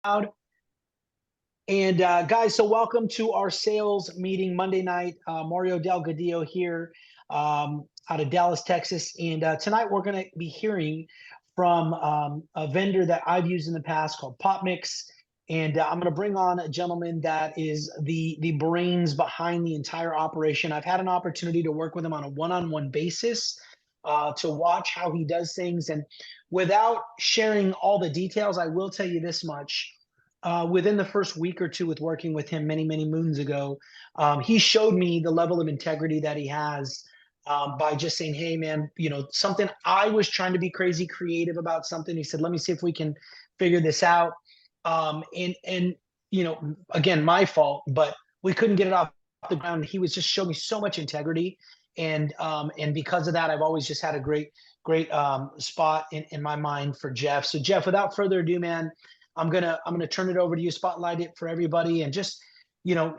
And guys, so welcome to our sales meeting Monday night. Mario Delgadillo here out of Dallas, Texas. And tonight we're going to be hearing from a vendor that I've used in the past called PopMix. And I'm going to bring on a gentleman that is the brains behind the entire operation. I've had an opportunity to work with him on a one-on-one basis to watch how he does things. And without sharing all the details, I will tell you this much. Within the first week or two with working with him many moons ago, he showed me the level of integrity that he has by just saying, "Hey, man, something I was trying to be crazy creative about something." He said, "Let me see if we can figure this out." And again, my fault, but we couldn't get it off the ground. He was just showing me so much integrity, and because of that, I've always just had a great spot in my mind for Jeff. So, Jeff, without further ado, man. I'm gonna turn it over to you, spotlight it for everybody, and just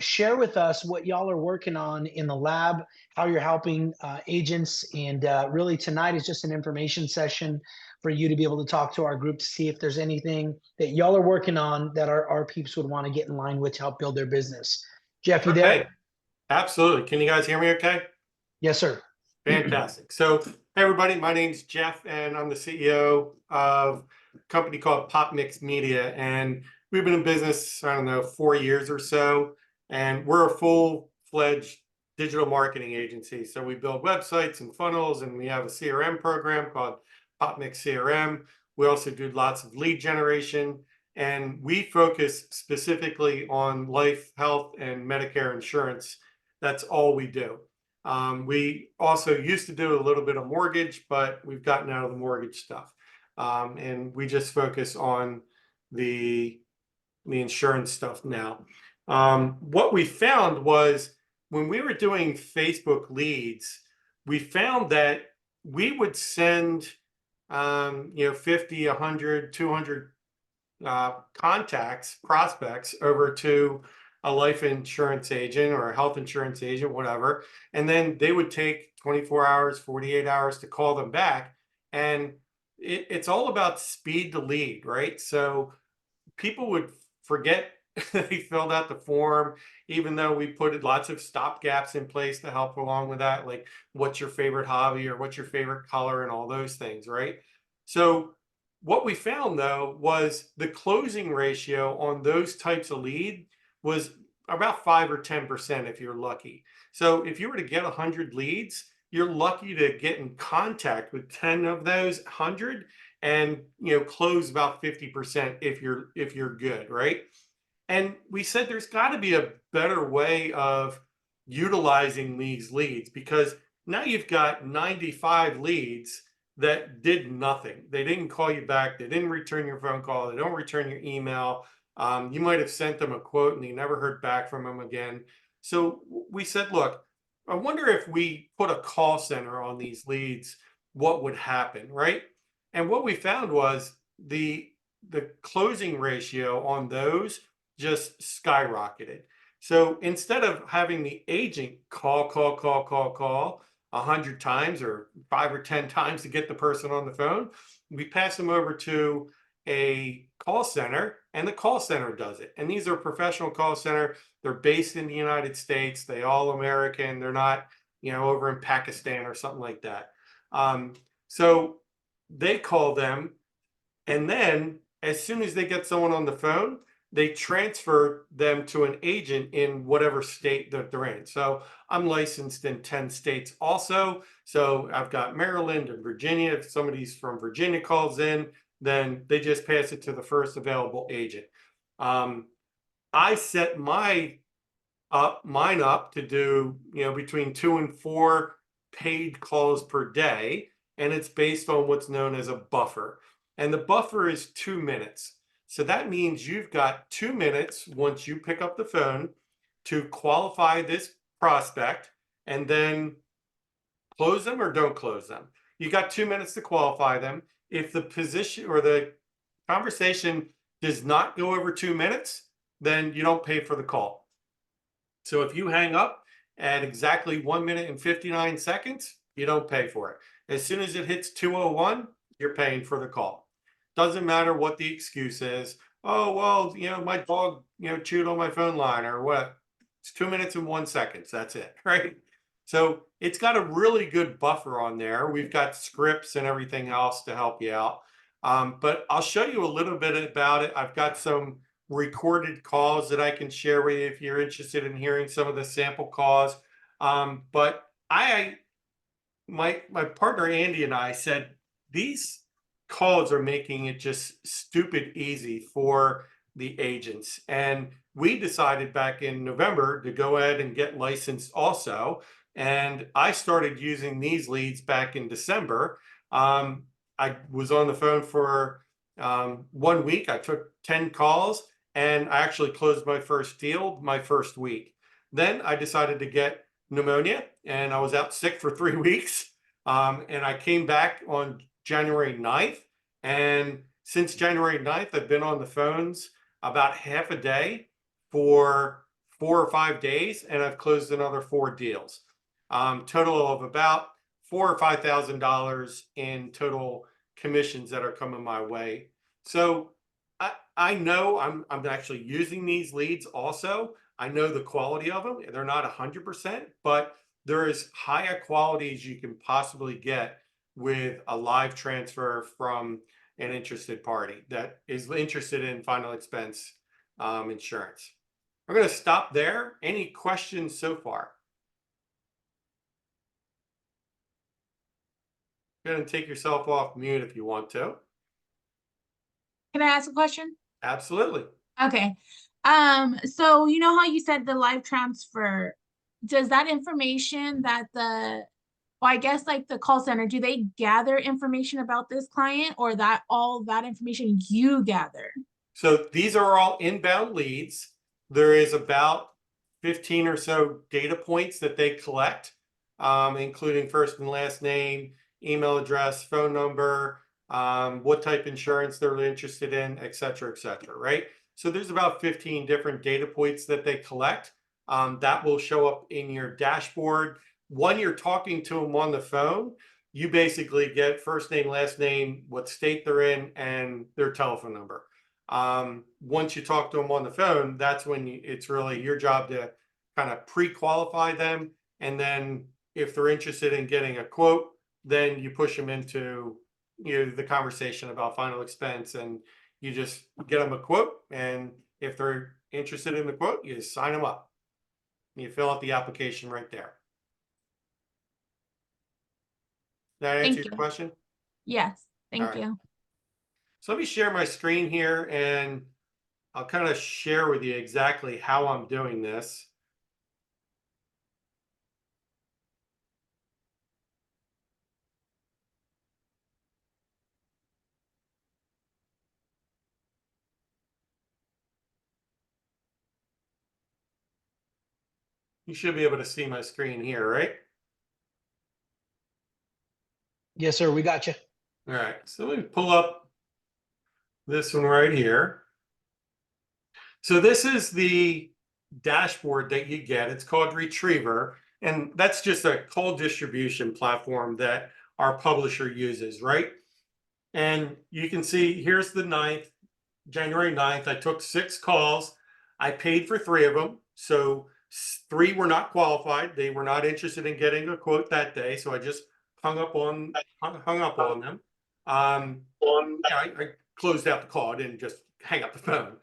share with us what y'all are working on in the lab, how you're helping agents, and really tonight is just an information session for you to be able to talk to our group to see if there's anything that y'all are working on that our peeps would want to get in line with to help build their business. Jeff, you Okay, there? absolutely. Can you guys hear me okay? Yes, sir. Fantastic. So, hey everybody, my name's Jeff, and I'm the CEO of a company called PopMix Media. And we've been in business, I don't know, 4 years or so. And we're a full-fledged digital marketing agency. So we build websites and funnels, and we have a CRM program called PopMix CRM. We also do lots of lead generation. And we focus specifically on life, health, and Medicare insurance. That's all we do. We also used to do a little bit of mortgage, but we've gotten out of the mortgage stuff. And we just focus on the insurance stuff now. What we found was when we were doing Facebook leads, we found that we would send 50, 100, 200 contacts, prospects over to a life insurance agent or a health insurance agent, whatever. And then they would take 24 hours, 48 hours to call them back. And it's all about speed to lead, right? So people would forget they filled out the form, even though we put lots of stop gaps in place to help along with that, like what's your favorite hobby or what's your favorite color and all those things, right? So what we found though was the closing ratio on those types of lead was about 5 or 10% if you're lucky. So if you were to get 100 leads, you're lucky to get in contact with 10 of those 100 and close about 50% if you're good, right? And we said there's got to be a better way of utilizing these leads, because now you've got 95 leads that did nothing. They didn't call you back. They didn't return your phone call. They don't return your email. You might have sent them a quote and you never heard back from them again. So we said, look, I wonder if we put a call center on these leads, what would happen, right? And what we found was the closing ratio on those just skyrocketed. So instead of having the agent call 100 times or 5 or 10 times to get the person on the phone, we pass them over to a call center, and the call center does it. And these are professional call center. They're based in the United States. They all American. They're not, over in Pakistan or something like that. So they call them, and then as soon as they get someone on the phone, they transfer them to an agent in whatever state that they're in. So I'm licensed in 10 states also. So I've got Maryland and Virginia. If somebody's from Virginia calls in, then they just pass it to the first available agent. I set mine up to do between 2 and 4 paid calls per day, and it's based on what's known as a buffer. And the buffer is 2 minutes. So that means you've got 2 minutes once you pick up the phone to qualify this prospect and then close them or don't close them. You got 2 minutes to qualify them. If the position or the conversation does not go over 2 minutes, then you don't pay for the call. So if you hang up at exactly 1 minute and 59 seconds, you don't pay for it. As soon as it hits 2:01, you're paying for the call. Doesn't matter what the excuse is. Oh, well, my dog, chewed on my phone line or what? It's 2 minutes and 1 second. That's it, right? So it's got a really good buffer on there. We've got scripts and everything else to help you out. But I'll show you a little bit about it. I've got some recorded calls that I can share with you if you're interested in hearing some of the sample calls. But my partner Andy and I said these calls are making it just stupid easy for the agents. And we decided back in November to go ahead and get licensed also. And I started using these leads back in December. I was on the phone for 1 week. I took 10 calls and I actually closed my first deal my first week. Then I decided to get pneumonia and I was out sick for 3 weeks. And I came back on January 9th. And since January 9th, I've been on the phones about half a day for 4 or 5 days, and I've closed another 4 deals. Total of about $4,000 or $5,000 in total commissions that are coming my way. So I know I'm actually using these leads also. I know the quality of them. They're not 100%, but they're as high a quality as you can possibly get with a live transfer from an interested party that is interested in final expense insurance. I'm going to stop there. Any questions so far? Go ahead and take yourself off mute if you want to. Can I ask a question? Absolutely. Okay. So you know how you said the live transfer, does that information that well, I guess like the call center, do they gather information about this client or that all that information you gather? So these are all inbound leads. There is about 15 or so data points that they collect, including first and last name, email address, phone number, what type of insurance they're interested in, et cetera, right? So there's about 15 different data points that they collect. That will show up in your dashboard. When you're talking to them on the phone, you basically get first name, last name, what state they're in, and their telephone number. Once you talk to them on the phone, that's when it's really your job to kind of pre-qualify them. And then if they're interested in getting a quote, then you push them into the conversation about final expense and you just get them a quote. And if they're interested in the quote, you just sign them up. You fill out the application right there. That answer your question? Yes, thank right. you. So let me share my screen here and I'll kind of share with you exactly how I'm doing this. You should be able to see my screen here, right? Yes, sir. We got you. All right. So let me pull up this one right here. So this is the dashboard that you get. It's called Retriever. And that's just a call distribution platform that our publisher uses, right? And you can see here's the 9th, January 9th. I took 6 calls. I paid for 3 of them. So 3 were not qualified. They were not interested in getting a quote that day. So I just hung up on them. I closed out the call. I didn't just hang up the phone.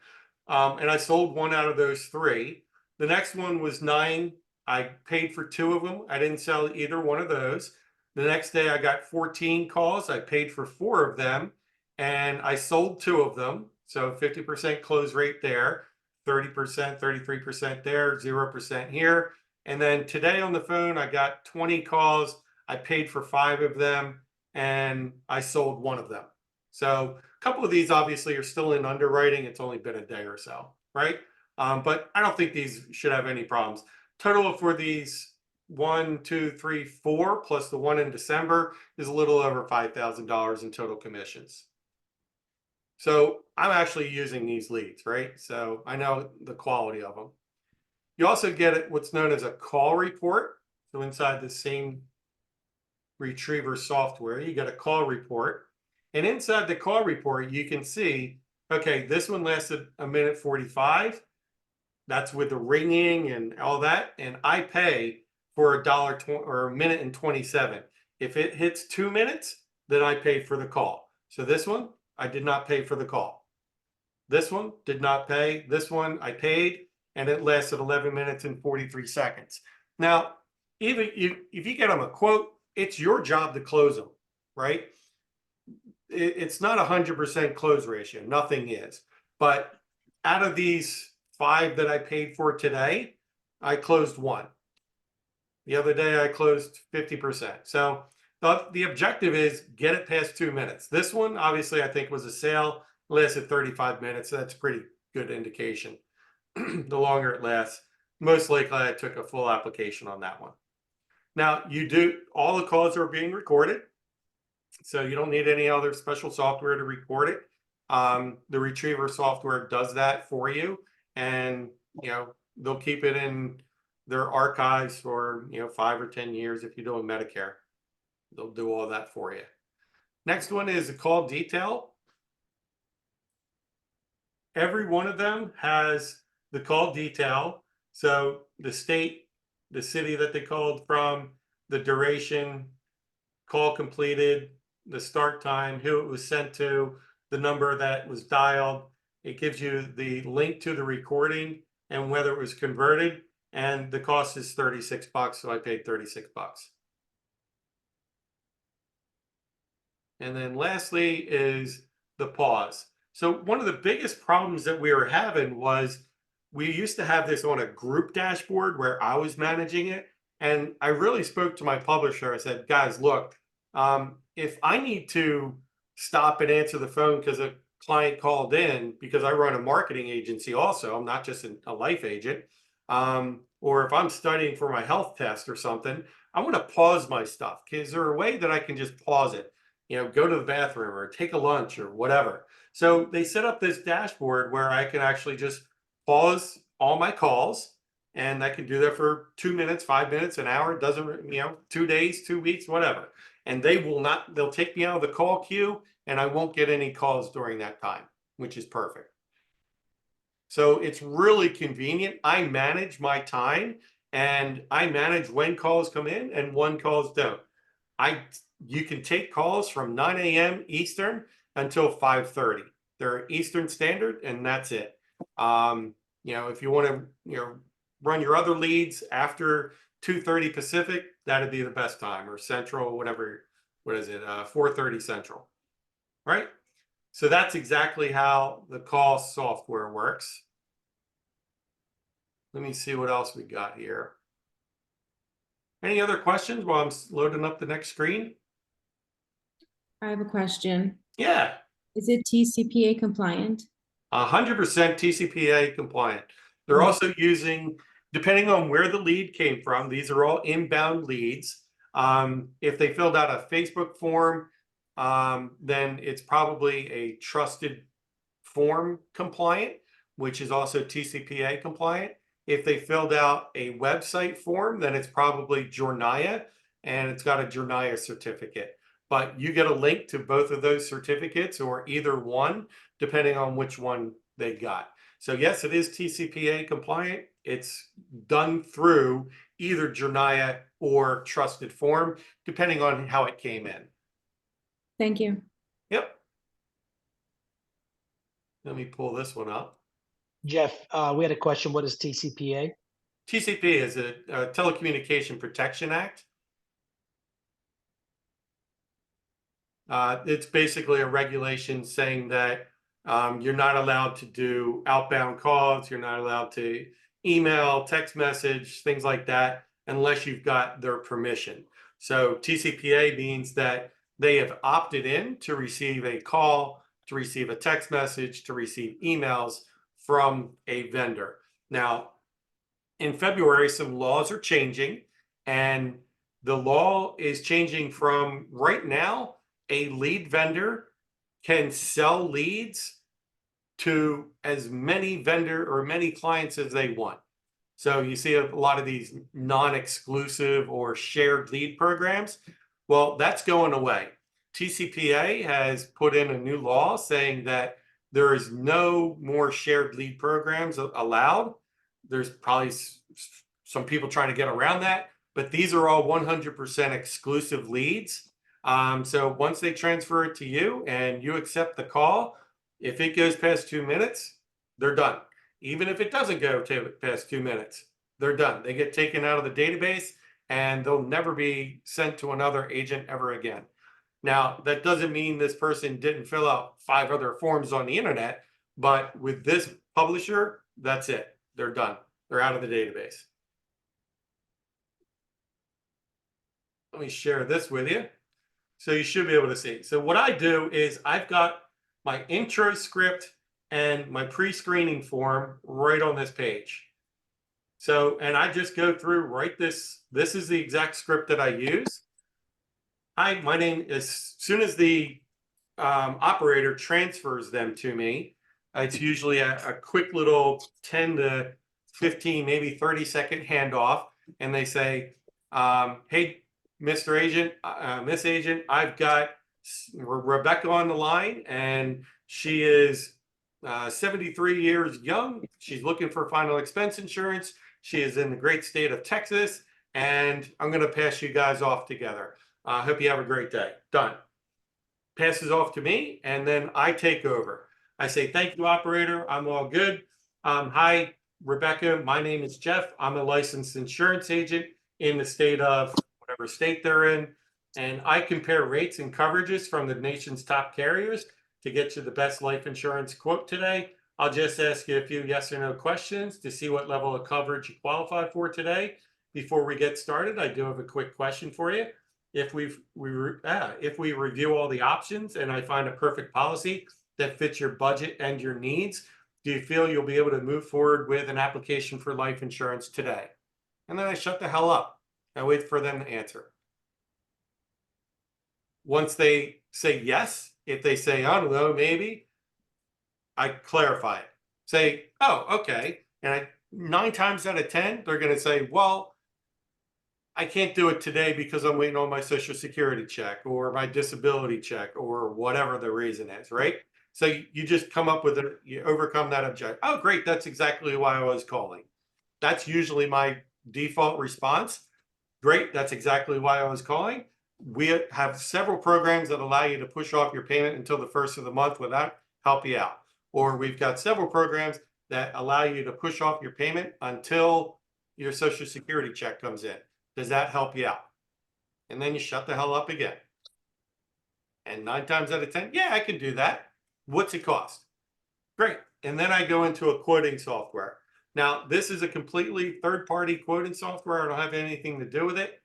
And I sold 1 out of those 3. The next one was 9. I paid for 2 of them. I didn't sell either one of those. The next day I got 14 calls. I paid for 4 of them and I sold 2 of them. So 50% close rate there, 30%, 33% there, 0% here. And then today on the phone, I got 20 calls. I paid for 5 of them and I sold 1 of them. So a couple of these obviously are still in underwriting. It's only been a day or so, right? But I don't think these should have any problems. Total for these 1, 2, 3, 4, plus the one in December is a little over $5,000 in total commissions. So I'm actually using these leads, right? So I know the quality of them. You also get what's known as a call report. So inside the same Retriever software, you get a call report. And inside the call report, you can see Okay, this one lasted 1:45. That's with the ringing and all that. And I pay for $1.20 or 1:27. If it hits 2 minutes, then I pay for the call. So this one, I did not pay for the call. This one did not pay. This one I paid, and it lasted 11 minutes and 43 seconds. Now, even if you get them a quote, it's your job to close them, right? It's not 100% close ratio. Nothing is. But out of these 5 that I paid for today, I closed 1. The other day I closed 50%. So the objective is get it past 2 minutes. This one, obviously, I think was a sale, lasted 35 minutes. So that's a pretty good indication. The longer it lasts, most likely I took a full application on that one. Now, all the calls are being recorded, so you don't need any other special software to record it. The Retriever software does that for you, and they'll keep it in their archives for 5 or 10 years. If you're doing Medicare, they'll do all that for you. Next one is a call detail. Every one of them has the call detail. So the state, the city that they called from, the duration, call completed, the start time, who it was sent to, the number that was dialed. It gives you the link to the recording and whether it was converted. And the cost is $36, so I paid $36. And then lastly is the pause. So one of the biggest problems that we were having was we used to have this on a group dashboard where I was managing it. And I really spoke to my publisher. I said, guys, look, if I need to stop and answer the phone because a client called in, because I run a marketing agency also, I'm not just a life agent, or if I'm studying for my health test or something, I want to pause my stuff. Is there a way that I can just pause it? Go to the bathroom or take a lunch or whatever. So they set up this dashboard where I can actually just pause all my calls, and I can do that for 2 minutes, 5 minutes, an hour. It doesn't, 2 days, 2 weeks, whatever. And they'll take me out of the call queue, and I won't get any calls during that time, which is perfect. So it's really convenient. I manage my time, and I manage when calls come in and when calls don't. You can take calls from 9 a.m. Eastern until 5:30. They're Eastern Standard, and that's it. If you want to, run your other leads after 2:30 Pacific, that'd be the best time, or Central, whatever. What is it? 4:30 Central, right? So that's exactly how the call software works. Let me see what else we got here. Any other questions while I'm loading up the next screen? I have a question. Yeah. Is it TCPA compliant? 100% TCPA compliant. They're also using, depending on where the lead came from, these are all inbound leads. If they filled out a Facebook form, then it's probably a trusted form compliant, which is also TCPA compliant. If they filled out a website form, then it's probably Jornaya, and it's got a Jornaya certificate. But you get a link to both of those certificates, or either one, depending on which one they got. So yes, it is TCPA compliant. It's done through either Jornaya or Trusted Form, depending on how it came in. Thank you. Yep. Let me pull this one up. Jeff, we had a question. What is TCPA? TCPA is a Telecommunication Protection Act. It's basically a regulation saying that you're not allowed to do outbound calls. You're not allowed to email, text message, things like that, unless you've got their permission. So TCPA means that they have opted in to receive a call, to receive a text message, to receive emails from a vendor. Now, in February, some laws are changing, and the law is changing from right now, a lead vendor can sell leads to as many many clients as they want. So you see a lot of these non-exclusive or shared lead programs. Well, that's going away. TCPA has put in a new law saying that There is no more shared lead programs allowed. There's probably some people trying to get around that, but these are all 100% exclusive leads. So once they transfer it to you and you accept the call, if it goes past 2 minutes, they're done. Even if it doesn't go past 2 minutes, they're done. They get taken out of the database and they'll never be sent to another agent ever again. Now, that doesn't mean this person didn't fill out 5 other forms on the internet, but with this publisher, that's it. They're done. They're out of the database. Let me share this with you. So you should be able to see. So what I do is I've got my intro script and my pre-screening form right on this page. So, and I just go through, write this. This is the exact script that I use. Hi, my name is, as soon as the operator transfers them to me, it's usually a quick little 10 to 15, maybe 30-second handoff. And they say, hey, Mr. Agent, Miss Agent, I've got Rebecca on the line, and she is 73 years young. She's looking for final expense insurance. She is in the great state of Texas, and I'm going to pass you guys off together. I hope you have a great day. Done. Passes off to me, and then I take over. I say, thank you, operator. I'm all good. Hi, Rebecca. My name is Jeff. I'm a licensed insurance agent in the state of whatever state they're in. And I compare rates and coverages from the nation's top carriers to get you the best life insurance quote today. I'll just ask you a few yes or no questions to see what level of coverage you qualify for today. Before we get started, I do have a quick question for you. If we review all the options and I find a perfect policy that fits your budget and your needs, do you feel you'll be able to move forward with an application for life insurance today? And then I shut the hell up. I wait for them to answer. Once they say yes, if they say, I don't know, maybe, I clarify it. Say, oh, okay. And 9 times out of 10, they're going to say, well, I can't do it today because I'm waiting on my Social Security check or my disability check or whatever the reason is, right? So you just come up with it, you overcome that objection. Oh, great. That's exactly why I was calling. That's usually my default response. Great. That's exactly why I was calling. We have several programs that allow you to push off your payment until the first of the month without help you out. Or we've got several programs that allow you to push off your payment until your Social Security check comes in. Does that help you out? And then you shut the hell up again. And 9 times out of 10, yeah, I can do that. What's it cost? Great. And then I go into a quoting software. Now, this is a completely third-party quoting software. I don't have anything to do with it.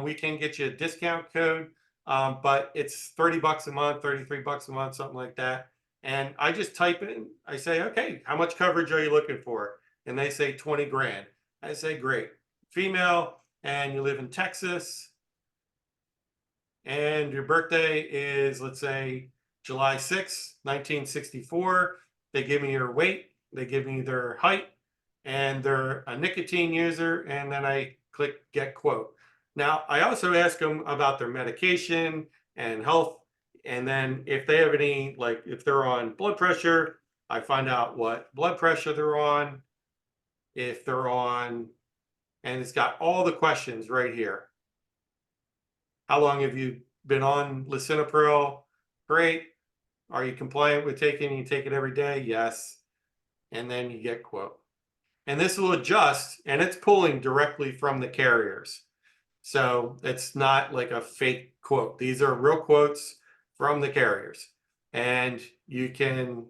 We can get you a discount code, but it's $30 a month, $33 a month, something like that. And I just type in, I say, okay, how much coverage are you looking for? And they say 20 grand. I say, great. Female, and you live in Texas, and your birthday is, let's say, July 6, 1964. They give me your weight, they give me their height, and they're a nicotine user, and then I click get quote. Now, I also ask them about their medication and health, and then if they have any, like if they're on blood pressure, I find out what blood pressure they're on, if they're on, and it's got all the questions right here. How long have you been on lisinopril? Great. Are you compliant with taking? You take it every day? Yes. And then you get quote. And this will adjust, and it's pulling directly from the carriers. So it's not like a fake quote. These are real quotes from the carriers. And you can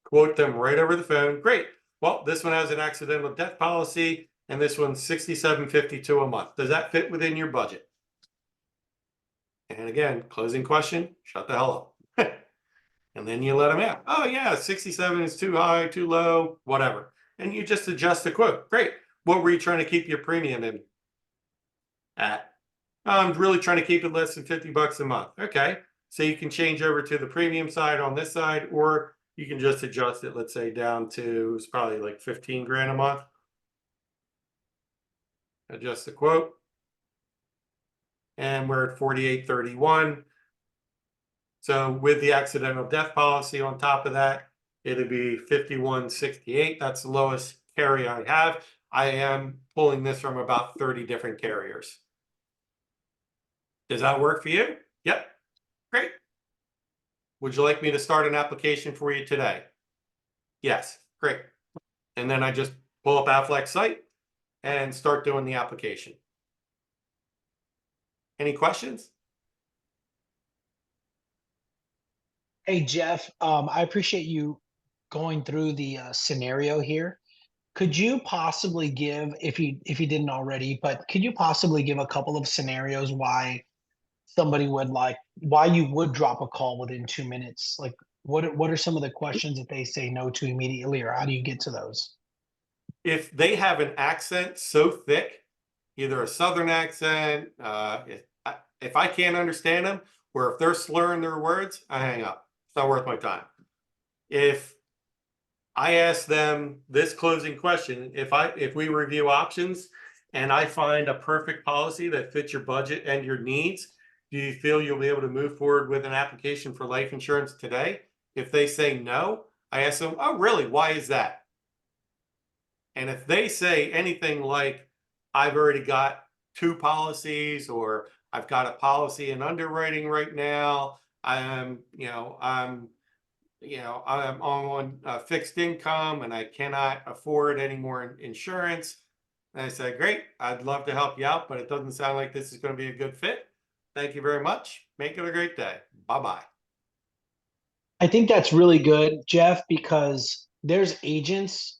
quote them right over the phone. Great. Well, this one has an accidental death policy, and this one's $67.52 a month. Does that fit within your budget? And again, closing question, shut the hell up. And then you let them out. Oh yeah, 67 is too high, too low, whatever. And you just adjust the quote. Great. What were you trying to keep your premium in at? I'm really trying to keep it less than $50 a month. Okay. So you can change over to the premium side on this side, or you can just adjust it, let's say down to, it's probably like 15 grand a month. Adjust the quote. And we're at 48.31. So with the accidental death policy on top of that, it'd be 5168. That's the lowest carrier I have. I am pulling this from about 30 different carriers. Does that work for you? Yep. Great. Would you like me to start an application for you today? Yes. Great. And then I just pull up Aflac site and start doing the application. Any questions? Hey, Jeff, I appreciate you going through the scenario here. Could you possibly give, if you didn't already, but could you possibly give a couple of scenarios why somebody would why you would drop a call within 2 minutes? Like, what are some of the questions that they say no to immediately, or how do you get to those? If they have an accent so thick, either a Southern accent, if I can't understand them, or if they're slurring their words, I hang up. It's not worth my time. If I ask them this closing question, if we review options and I find a perfect policy that fits your budget and your needs, do you feel you'll be able to move forward with an application for life insurance today? If they say no, I ask them, oh, really? Why is that? And if they say anything like, I've already got 2 policies, or I've got a policy in underwriting right now, I'm on fixed income and I cannot afford any more insurance. And I said, great, I'd love to help you out, but it doesn't sound like this is going to be a good fit. Thank you very much. Make it a great day. Bye-bye. I think that's really good, Jeff, because there's agents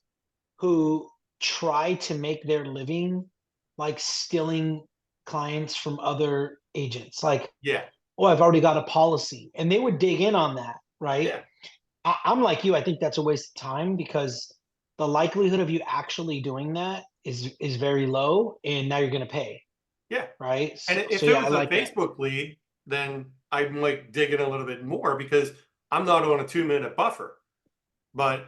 who try to make their living like stealing clients from other agents. Like, Yeah, oh, I've already got a policy. And they would dig in on that, right? yeah, I'm like you, I think that's a waste of time because the likelihood of you actually doing that is very low, and now you're gonna pay, yeah. right? And So if it yeah, I was a like that. Facebook lead, then I might dig in a little bit more because I'm not on a 2-minute buffer. But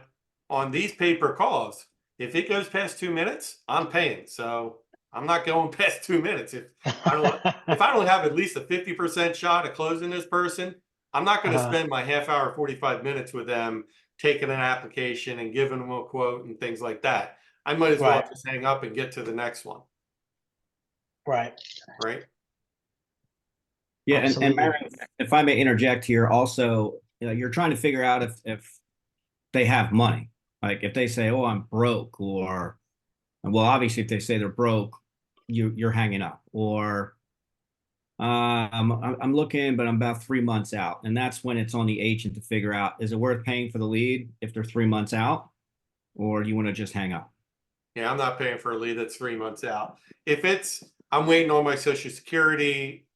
on these paper calls, if it goes past 2 minutes, I'm paying. So I'm not going past 2 minutes. If I don't have at least a 50% shot of closing this person, I'm not going to Uh-huh, spend my half hour, 45 minutes with them taking an application and giving them a quote and things like that. I might as well right, just hang up and get to the next one, right, right? Yeah, and absolutely. Marion, if I may interject here, also, you're trying to figure out if they have money. Like if they say, "Oh, I'm broke," or, well, obviously, if they say they're broke, you're hanging up. Or, I'm looking, but I'm about 3 months out, and that's when it's on the agent to figure out, is it worth paying for the lead if they're 3 months out, or do you want to just hang up? Yeah, I'm not paying for a lead that's 3 months out. If I'm waiting on my Social Security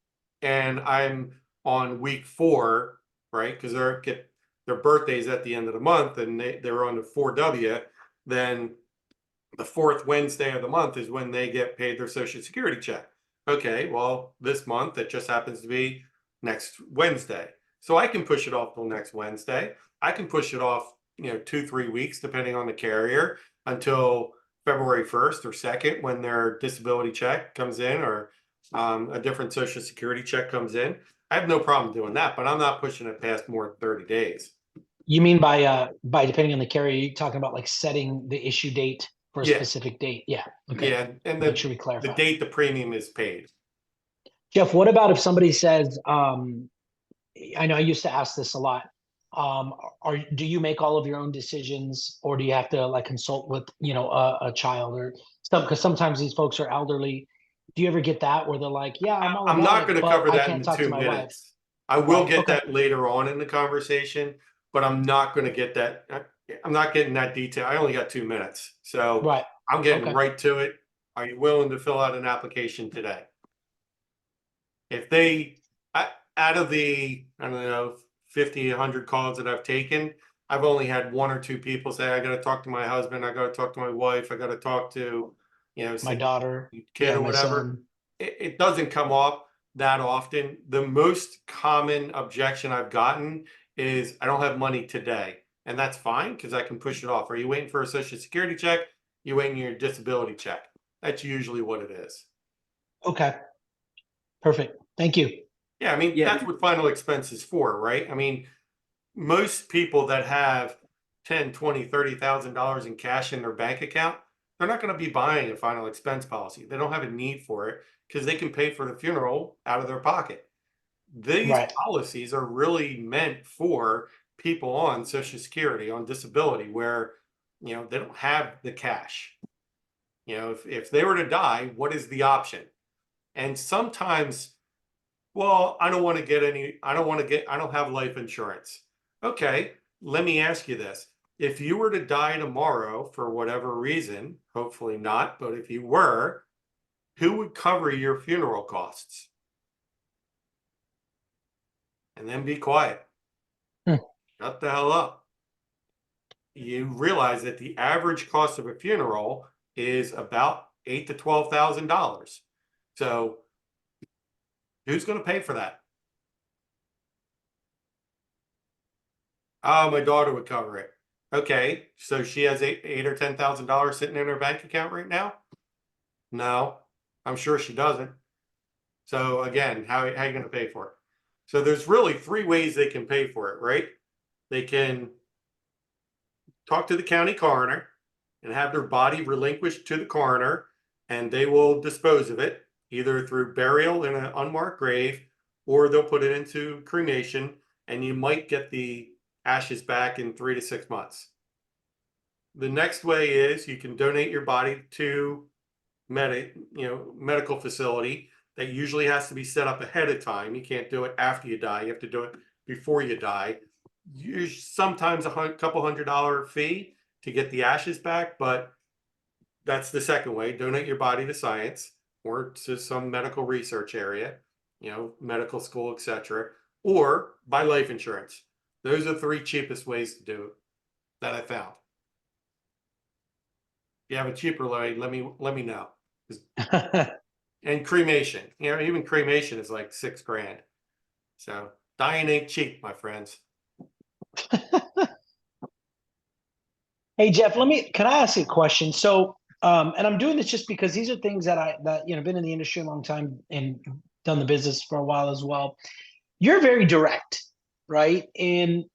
and I'm on week 4, right? Because their birthdays at the end of the month and they're on the 4W, then the 4th Wednesday of the month is when they get paid their Social Security check. Okay, well, this month it just happens to be next Wednesday. So I can push it off till next Wednesday. I can push it off, 2-3 weeks, depending on the carrier, until February 1st or 2nd when their disability check comes in, or a different Social Security check comes in. I have no problem doing that, but I'm not pushing it past more than 30 days. You mean by depending on the carrier, you're talking about like setting the issue date for a Yeah, specific date? Yeah, okay. yeah, and Make sure we the clarify. date the premium is paid. Jeff, what about if somebody says, I know I used to ask this a lot. Do you make all of your own decisions, or do you have to like consult with, a child or some, because sometimes these folks are elderly. Do you ever get that where they're like, yeah, I'm all I'm about not it, going to but cover I that in can't the talk to 2 my wife? minutes. I will Right, get okay, that later on in the conversation, but I'm not going to get that. I'm not getting that detail. I only got 2 minutes. So right, I'm getting okay, right to it. Are you willing to fill out an application today? If they, out of the, I don't know, 50, 100 calls that I've taken, I've only had 1 or 2 people say, I got to talk to my husband. I got to talk to my wife. I got to talk to, my daughter, kid yeah, or my whatever. son. It doesn't come up that often. The most common objection I've gotten is I don't have money today. And that's fine because I can push it off. Are you waiting for a Social Security check? You waiting your disability check? That's usually what it is. Okay, perfect, thank you. Yeah, I mean, Yeah, that's what final expense is for, right? I mean, most people that have 10, 20, $30,000 in cash in their bank account, they're not going to be buying a final expense policy. They don't have a need for it because they can pay for the funeral out of their pocket. These Right. policies are really meant for people on Social Security, on disability, where, they don't have the cash. If they were to die, what is the option? And sometimes, well, I don't have life insurance. Okay, let me ask you this. If you were to die tomorrow for whatever reason, hopefully not, but if you were, who would cover your funeral costs? And then be quiet. Hmm. Shut the hell up. You realize that the average cost of a funeral is about $8,000 to $12,000. So who's going to pay for that? Oh, my daughter would cover it. Okay, so she has $8,000 or $10,000 sitting in her bank account right now? No, I'm sure she doesn't. So again, how are you going to pay for it? So there's really three ways they can pay for it, right? They can talk to the county coroner and have their body relinquished to the coroner, and they will dispose of it either through burial in an unmarked grave, or they'll put it into cremation, and you might get the ashes back in 3 to 6 months. The next way is you can donate your body to medical facility. That usually has to be set up ahead of time. You can't do it after you die. You have to do it before you die. Sometimes a couple $100 fee to get the ashes back, but that's the second way. Donate your body to science or to some medical research area, medical school, etc., or buy life insurance. Those are the three cheapest ways to do it that I found. If you have a cheaper way, let me know. And cremation, even cremation is like $6,000. So dying ain't cheap, my friends. Hey, Jeff, can I ask you a question? So, and I'm doing this just because these are things that been in the industry a long time and done the business for a while as well. You're very direct, right? And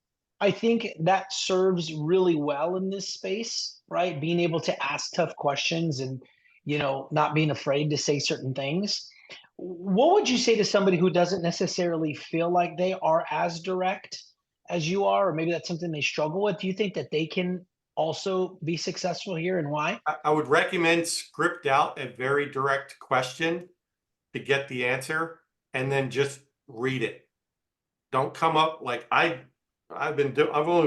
I think that serves really well in this space, right? Being able to ask tough questions and, not being afraid to say certain things. What would you say to somebody who doesn't necessarily feel like they are as direct as you are, or maybe that's something they struggle with? Do you think that they can also be successful here, and why? I would recommend script out a very direct question to get the answer, and then just read it. Don't come up like I've only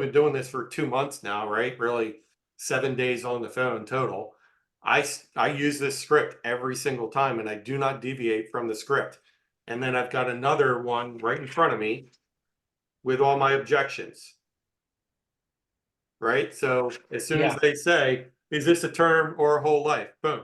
been doing this for 2 months now, right? Really 7 days on the phone total. I use this script every single time, and I do not deviate from the script. And then I've got another one right in front of me with all my objections. Right? So as soon as they say, is this a term or a whole life? Boom.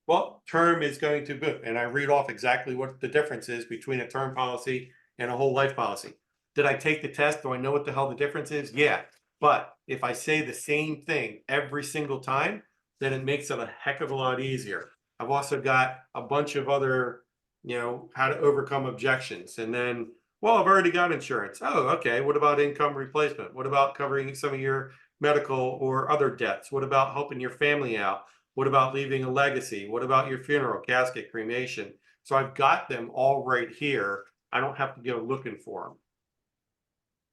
Well, term is going to boom. And I read off exactly what the difference is between a term policy and a whole life policy. Did I take the test? Do I know what the hell the difference is? Yeah. But if I say the same thing every single time, then it makes it a heck of a lot easier. I've also got a bunch of other, how to overcome objections. And then, well, I've already got insurance. Oh, okay. What about income replacement? What about covering some of your medical or other debts? What about helping your family out? What about leaving a legacy? What about your funeral, casket, cremation? So I've got them all right here. I don't have to go looking for them.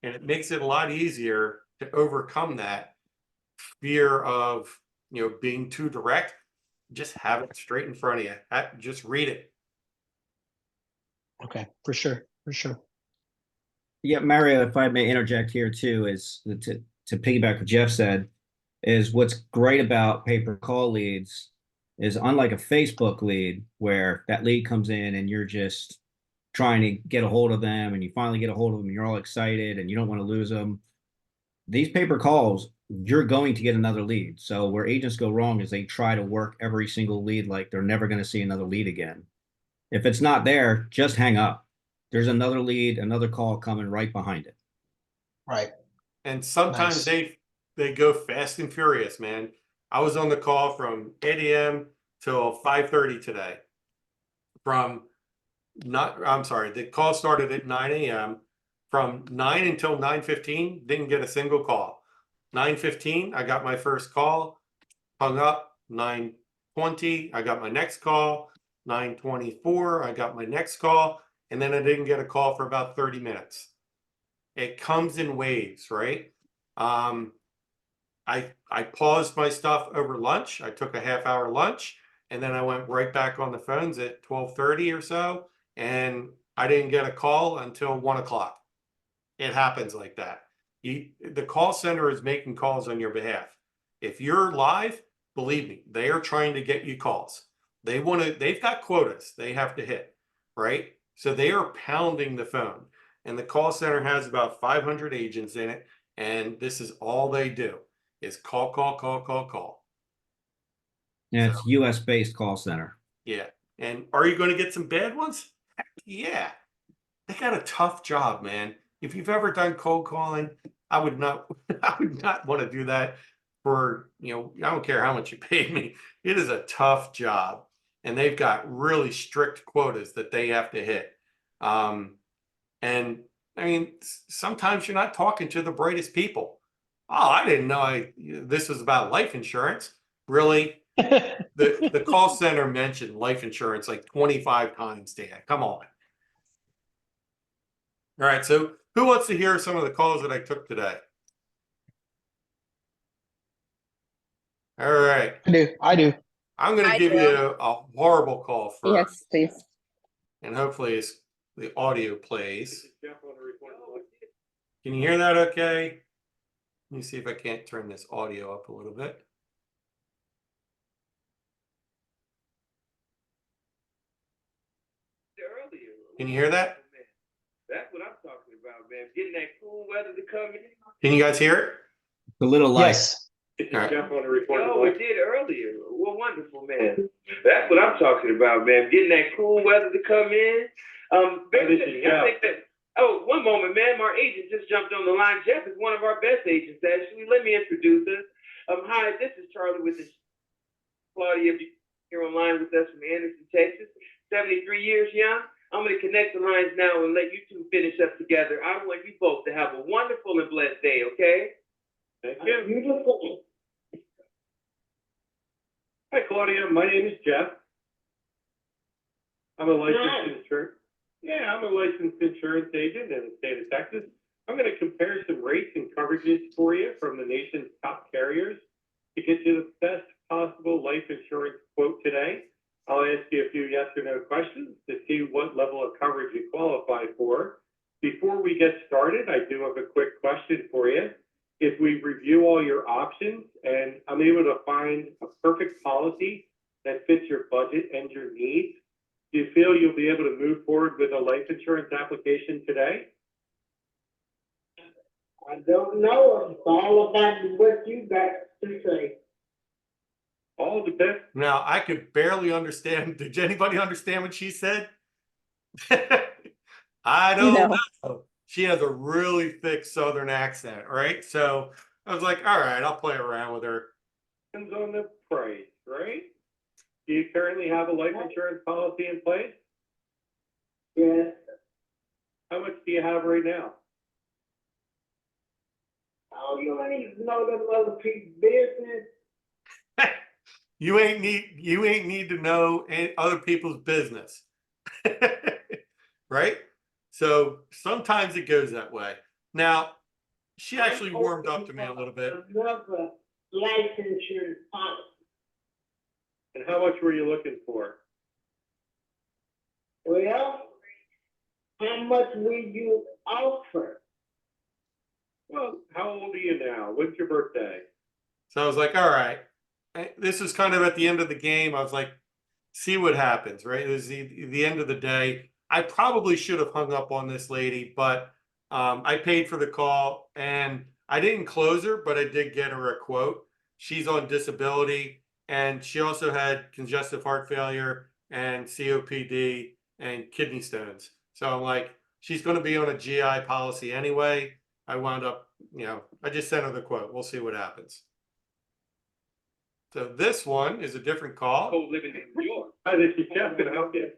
And it makes it a lot easier to overcome that fear of, being too direct. Just have it straight in front of you. Just read it. Okay, for sure. Yeah, Mario, if I may interject here too, is to piggyback what Jeff said, is what's great about pay-per-call leads is, unlike a Facebook lead where that lead comes in and you're just trying to get a hold of them and you finally get a hold of them and you're all excited and you don't want to lose them. These pay-per-calls, you're going to get another lead. So where agents go wrong is they try to work every single lead like they're never going to see another lead again. If it's not there, just hang up. There's another lead, another call coming right behind it. Right. And sometimes Nice. they go fast and furious, man. I was on the call from 8 a.m. till 5:30 today. The call started at 9 a.m. From 9 until 9:15, didn't get a single call. 9:15, I got my first call, hung up. 9:20, I got my next call. 9:24, I got my next call, and then I didn't get a call for about 30 minutes. It comes in waves, right? I paused my stuff over lunch. I took a half-hour lunch, and then I went right back on the phones at 12:30 or so, and I didn't get a call until 1 o'clock. It happens like that. The call center is making calls on your behalf. If you're live, believe me, they are trying to get you calls. They've got quotas they have to hit, right? So they are pounding the phone, and the call center has about 500 agents in it, and this is all they do is call, call, call, call, call. Yeah, it's US based call center. Yeah. And are you going to get some bad ones? Heck yeah. They got a tough job, man. If you've ever done cold calling, I would not I would not want to do that for, I don't care how much you pay me. It is a tough job. And they've got really strict quotas that they have to hit. And I mean, sometimes you're not talking to the brightest people. Oh, I didn't know this was about life insurance. Really? The call center mentioned life insurance like 25 times, Dan. Come on. All right. So who wants to hear some of the calls that I took today? All right. I do. I'm going to give you a horrible call first. Yes, please. And hopefully the audio plays. Can you hear that okay? Let me see if I can't turn this audio up a little bit. Can you hear that? That's what I'm talking about, man. Getting that cool weather to come in. Can you guys hear it? It's a little light. Yes. All right. Oh, it did earlier. Well, wonderful, man. That's what I'm talking about, man. Getting that cool weather to come in. One moment, man. Our agent just jumped on the line. Jeff is one of our best agents, actually. Let me introduce us. Hi, this is Charlie with the Claudia here online with us from Anderson, Texas. 73 years young. I'm going to connect the lines now and let you two finish up together. I want you both to have a wonderful and blessed day, okay? Thank you. Beautiful. Hi, Claudia. My name is Jeff. I'm a licensed insurance agent in the state of Texas. I'm going to compare some rates and coverages for you from the nation's top carriers to get you the best possible life insurance quote today. I'll ask you a few yes or no questions to see what level of coverage you qualify for. Before we get started, I do have a quick question for you. If we review all your options and I'm able to find a perfect policy that fits your budget and your needs, do you feel you'll be able to move forward with a life insurance application today? I don't know. It's all about what you got to say. All the best. Now, I could barely understand. Did anybody understand what she said? I don't know. She has a really thick Southern accent, right? So I was like, all right, I'll play around with her. Depends on the price, right? Do you currently have a life insurance policy in place? Yes. How much do you have right now? Oh, you don't need to know them other people's business. You ain't need to know other people's business. Right? So sometimes it goes that way. Now, she actually warmed up to me a little bit. Another life insurance policy. And how much were you looking for? Well, how much will you offer? Well, how old are you now? When's your birthday? So I was like, all right. This is kind of at the end of the game. I was like, see what happens, right? It was the end of the day. I probably should have hung up on this lady, but I paid for the call and I didn't close her, but I did get her a quote. She's on disability and she also had congestive heart failure and COPD and kidney stones. So I'm like, she's going to be on a GI policy anyway. I wound up, I just sent her the quote. We'll see what happens. So this one is a different call. Living in New York. Hi, this is Jeff. Can I help you?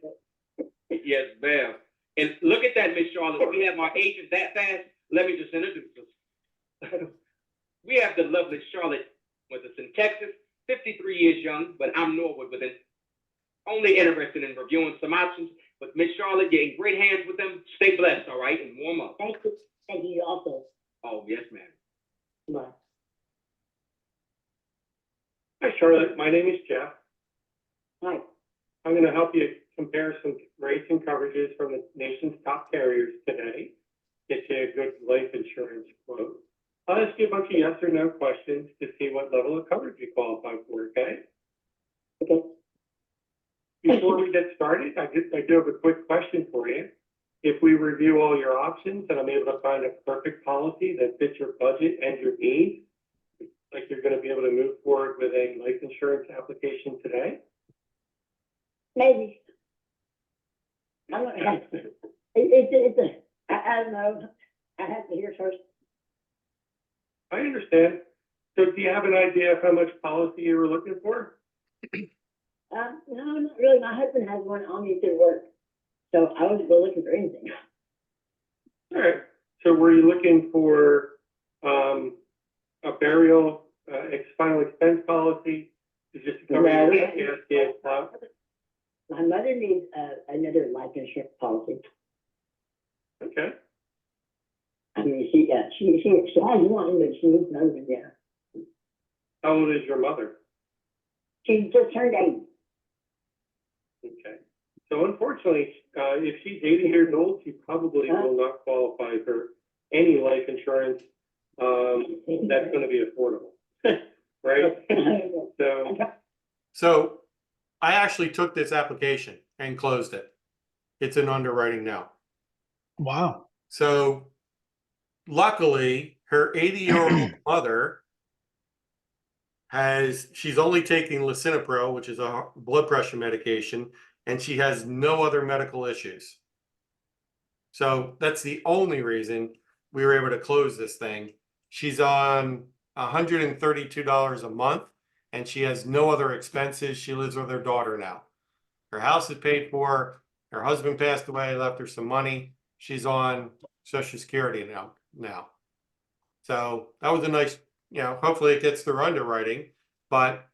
Yes, ma'am. And look at that, Miss Charlotte. We have our agent that fast. Let me just introduce us. We have the lovely Charlotte with us in Texas, 53 years young, but I'm Norwood with it. Only interested in reviewing some options. But Miss Charlotte, you're in great hands with them. Stay blessed, all right, and warm up. Thank you. Thank you also. Oh, yes, ma'am. Bye. Hi, Charlotte. My name is Jeff. Hi. I'm going to help you compare some rates and coverages from the nation's top carriers today. Get you a good life insurance quote. I'll ask you a bunch of yes or no questions to see what level of coverage you qualify for, okay? Okay. Before we get started, I do have a quick question for you. If we review all your options and I'm able to find a perfect policy that fits your budget and your needs, like you're going to be able to move forward with a life insurance application today? Maybe. I'm gonna have I don't know. I have to hear first. I understand. So do you have an idea of how much policy you were looking for? No, not really. My husband has one on me through work. So I wasn't really looking for anything. All right. So were you looking for a burial final expense policy? To just cover No, your FDS? My mother needs another life insurance policy. Okay. I mean, she has one, but she needs another one, yeah. How old is your mother? She just turned 80. Okay. So unfortunately, if she's 80 years old, she probably will not qualify for any life insurance that's going to be affordable, right? So I actually took this application and closed it. It's in underwriting now. Wow. So luckily, her 80-year-old mother she's only taking lisinopril, which is a blood pressure medication, and she has no other medical issues. So that's the only reason we were able to close this thing. She's on $132 a month, and she has no other expenses. She lives with her daughter now. Her house is paid for. Her husband passed away, left her some money. She's on Social Security now. So that was a nice, hopefully it gets through underwriting, but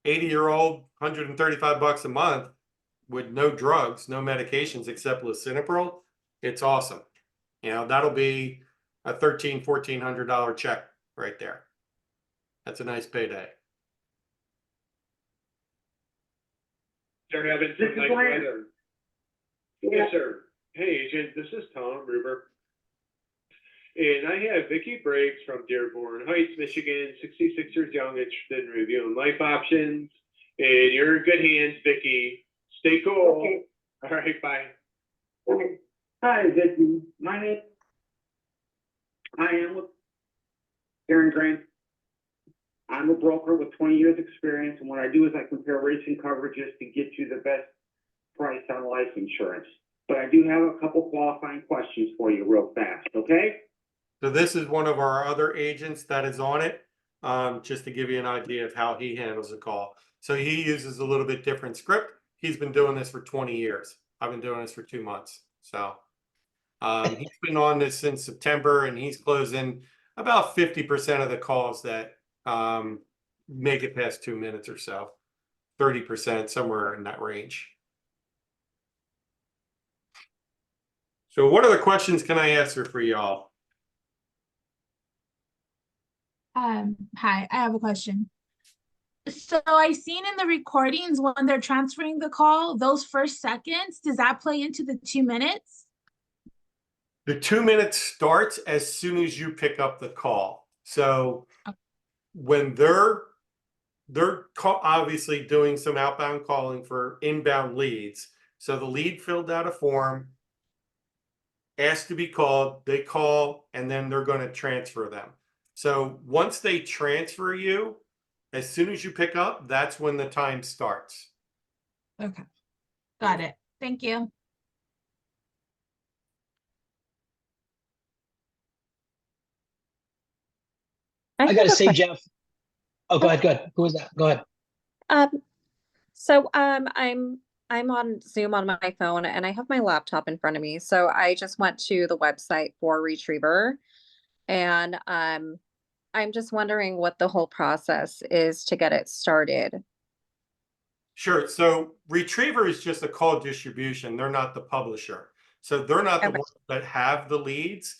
80-year-old, $135 a month with no drugs, no medications except lisinopril. It's awesome. That'll be a $1,400 check right there. That's a nice payday. Start having This some is nice Larry. weather. Yeah. Yes, sir. Hey, agent, this is Tom Ruber. And I have Vicki Briggs from Dearborn Heights, Michigan, 66 years young, interested in reviewing life options. And you're in good hands, Vicki. Stay cool. Okay. All right, bye. Okay. Hi, Vicki. My name, I am with Aaron Grant. I'm a broker with 20 years experience, and what I do is I compare rates and coverages to get you the best price on life insurance. But I do have a couple qualifying questions for you real fast, okay? So this is one of our other agents that is on it, just to give you an idea of how he handles the call. So he uses a little bit different script. He's been doing this for 20 years. I've been doing this for 2 months. So he's been on this since September, and he's closing about 50% of the calls that make it past 2 minutes or so. 30%, somewhere in that range. So what other questions can I answer for y'all? Hi, I have a question. So I seen in the recordings when they're transferring the call, those first seconds, does that play into the 2 minutes? The 2 minutes starts as soon as you pick up the call. So when they're obviously doing some outbound calling for inbound leads. So the lead filled out a form, asked to be called, they call, and then they're going to transfer them. So once they transfer you, as soon as you pick up, that's when the time starts. Okay, got it. Thank you. I have gotta a say, question. Jeff. Oh, go ahead. Who is that? Go ahead. I'm on Zoom on my phone and I have my laptop in front of me. So I just went to the website for Retriever and I'm just wondering what the whole process is to get it started. Sure. So Retriever is just a call distribution. They're not the publisher. So they're not the Okay. ones that have the leads.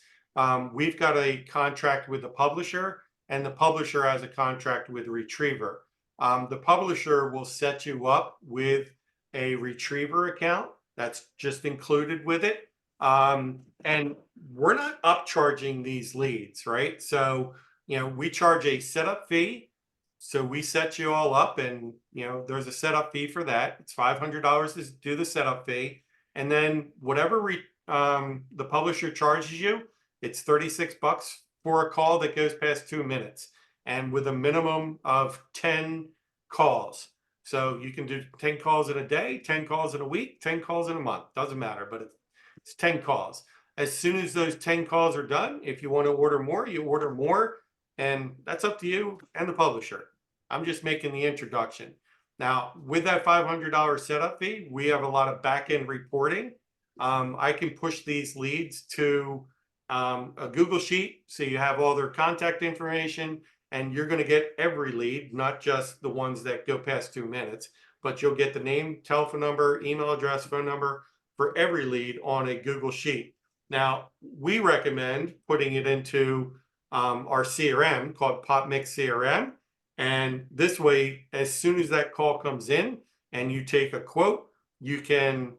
We've got a contract with the publisher, and the publisher has a contract with Retriever. The publisher will set you up with a Retriever account. That's just included with it. And we're not upcharging these leads, right? So, we charge a setup fee. So we set you all up, and there's a setup fee for that. It's $500 to do the setup fee, and then whatever the publisher charges you, it's $36 for a call that goes past 2 minutes, and with a minimum of 10 calls. So you can do 10 calls in a day, 10 calls in a week, 10 calls in a month. Doesn't matter, but it's 10 calls. As soon as those 10 calls are done, if you want to order more, you order more, and that's up to you and the publisher. I'm just making the introduction. Now, with that $500 setup fee, we have a lot of back-end reporting. I can push these leads to a Google Sheet, so you have all their contact information, and you're going to get every lead, not just the ones that go past 2 minutes, but you'll get the name, telephone number, email address, phone number for every lead on a Google Sheet. Now, we recommend putting it into our CRM called PopMix CRM. And this way, as soon as that call comes in and you take a quote, you can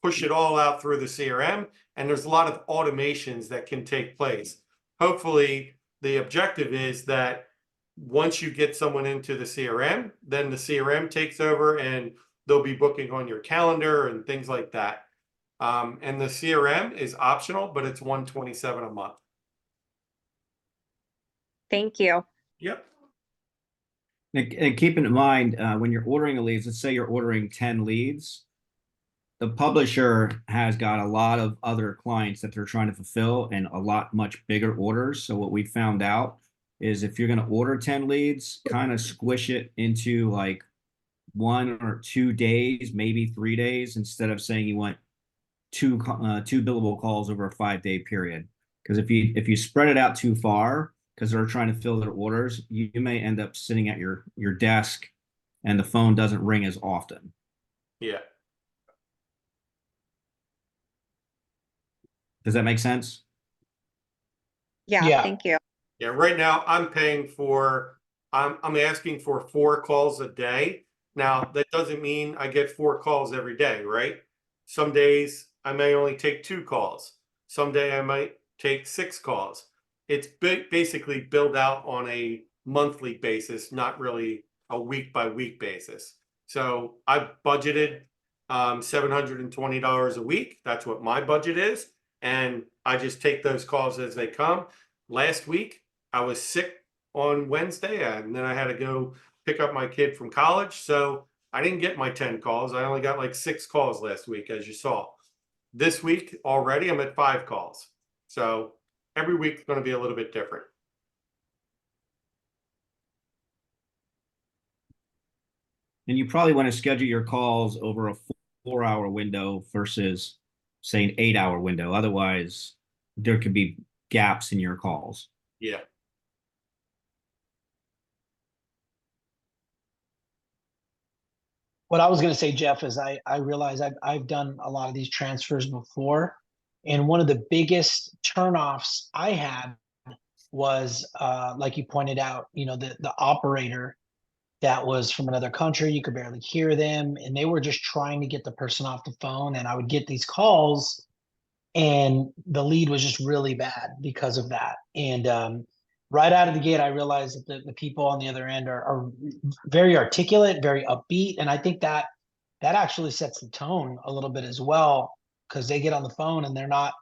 push it all out through the CRM. And there's a lot of automations that can take place. Hopefully, the objective is that once you get someone into the CRM, then the CRM takes over and they'll be booking on your calendar and things like that. And the CRM is optional, but it's $127 a month. Thank you. Yep. And keep in mind, when you're ordering a leads, let's say you're ordering 10 leads, the publisher has got a lot of other clients that they're trying to fulfill and a lot much bigger orders. So what we found out is if you're going to order 10 leads, kind of squish it into like 1 or 2 days, maybe 3 days, instead of saying you want two billable calls over a 5-day period. Because if you spread it out too far, because they're trying to fill their orders, you may end up sitting at your desk and the phone doesn't ring as often. Yeah. Does that make sense? Yeah. Thank you. Yeah, right now I'm asking for 4 calls a day. Now, that doesn't mean I get 4 calls every day, right? Some days I may only take 2 calls. Some day I might take 6 calls. It's basically billed out on a monthly basis, not really a week by week basis. So I budgeted $720 a week. That's what my budget is. And I just take those calls as they come. Last week, I was sick on Wednesday, and then I had to go pick up my kid from college. So I didn't get my 10 calls. I only got like 6 calls last week, as you saw. This week already, I'm at 5 calls. So every week is going to be a little bit different. And you probably want to schedule your calls over a 4-hour window versus, say, an 8-hour window. Otherwise, there could be gaps in your calls. Yeah. What I was going to say, Jeff, is I realize I've done a lot of these transfers before, and one of the biggest turnoffs I had was, like you pointed out, the operator that was from another country. You could barely hear them, and they were just trying to get the person off the phone. And I would get these calls, and the lead was just really bad because of that. And right out of the gate, I realized that the people on the other end are very articulate, very upbeat, and I think that actually sets the tone a little bit as well, because they get on the phone and they're not.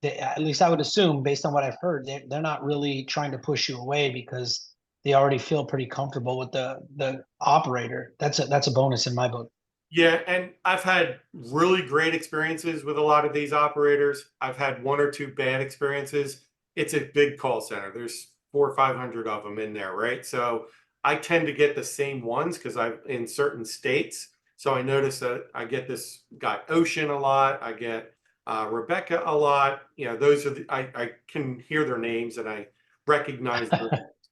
At least I would assume, based on what I've heard, they're not really trying to push you away because they already feel pretty comfortable with the operator. That's a bonus in my book. Yeah, and I've had really great experiences with a lot of these operators. I've had 1 or 2 bad experiences. It's a big call center. There's 400 or 500 of them in there, right? So I tend to get the same ones because I'm in certain states. So I notice that I get this guy Ocean a lot. I get Rebecca a lot. Those are I can hear their names, and I recognize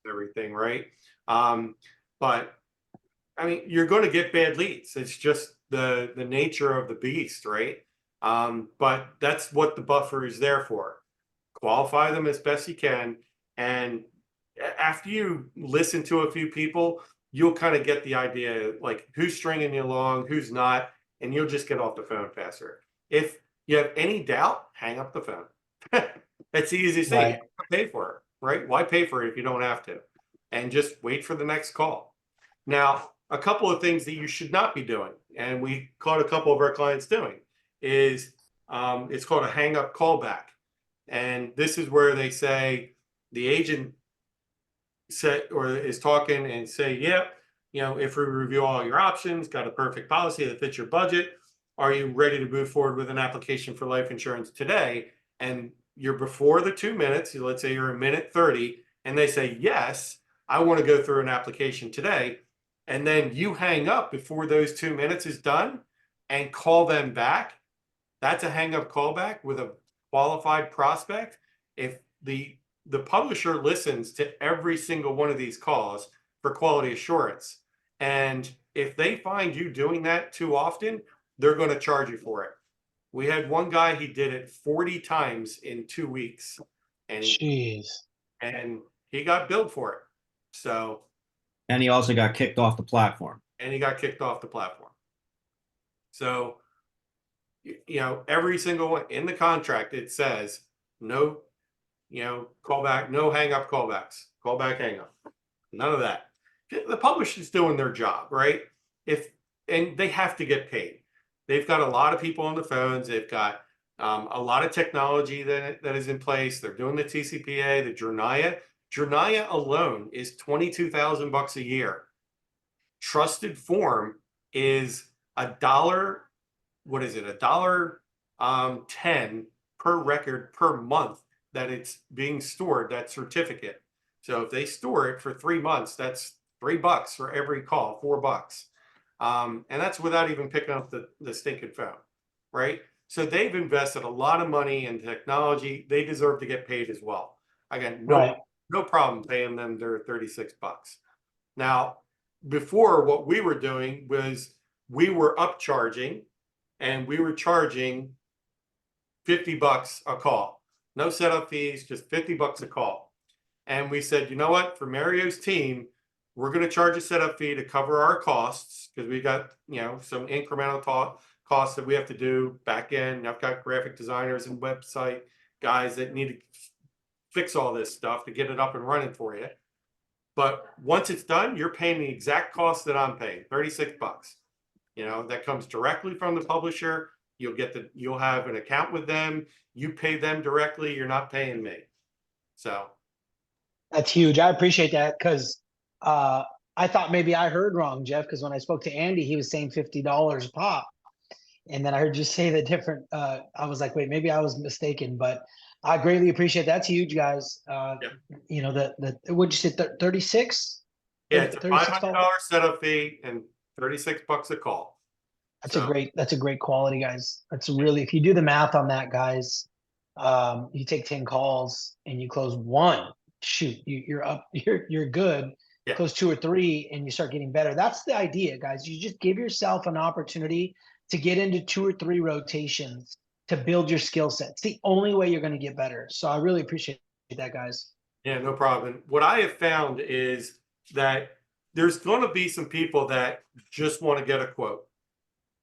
everything, right? But I mean, you're going to get bad leads. It's just the nature of the beast, right? But that's what the buffer is there for. Qualify them as best you can, and after you listen to a few people, you'll kind of get the idea, like who's stringing you along, who's not, and you'll just get off the phone faster. If you have any doubt, hang up the phone. That's the easiest thing. Right. You don't pay for it, right? Why pay for it if you don't have to? And just wait for the next call. Now, a couple of things that you should not be doing, and we caught a couple of our clients doing, is it's called a hang up callback. And this is where they say the agent said or is talking and say, yep, if we review all your options, got a perfect policy that fits your budget, are you ready to move forward with an application for life insurance today? And you're before the 2 minutes, let's say you're a minute 30, and they say, yes, I want to go through an application today. And then you hang up before those 2 minutes is done and call them back. That's a hang up callback with a qualified prospect. If the publisher listens to every single one of these calls for quality assurance, and if they find you doing that too often, they're going to charge you for it. We had one guy, he did it 40 times in 2 weeks, and Jeez. he got billed for it. So, And he also got kicked off the platform. and he got kicked off the platform. So, every single one in the contract, it says no, callback, no hang up callbacks, callback, hang up, none of that. The publisher's doing their job, right? And they have to get paid. They've got a lot of people on the phones. They've got a lot of technology that is in place. They're doing the TCPA, the Jornaya. Jornaya alone is $22,000 a year. Trusted Form is $1. What is it? $1.10 per record per month that it's being stored, that certificate. So if they store it for 3 months, that's $3 for every call, $4. And that's without even picking up the stinking phone, right? So they've invested a lot of money in technology. They deserve to get paid as well. Again, no problem paying them their $36. Now, before, what we were doing was we were upcharging, and we were charging $50 a call. No setup fees, just $50 a call. And we said, you know what, for Mario's team, we're going to charge a setup fee to cover our costs, because we got, some incremental costs that we have to do back end. I've got graphic designers and website guys that need to fix all this stuff to get it up and running for you. But once it's done, you're paying the exact cost that I'm paying, $36. That comes directly from the publisher. You'll have an account with them. You pay them directly. You're not paying me. So That's huge. I appreciate that, because I thought maybe I heard wrong, Jeff, because when I spoke to Andy, he was saying $50 a pop. And then I heard you say the different, I was like, wait, maybe I was mistaken, but I greatly appreciate that. That's huge, guys. What'd you say, 36? yeah, it's a $36? $500 setup fee and $36 a call. That's a great quality, guys. That's really, if you do the math on that, guys, you take 10 calls and you close one, shoot, you're up, you're good. Yeah. Close 2 or 3 and you start getting better. That's the idea, guys. You just give yourself an opportunity to get into 2 or 3 rotations to build your skill set. It's the only way you're going to get better. So I really appreciate that, guys. Yeah, no problem. What I have found is that there's going to be some people that just want to get a quote,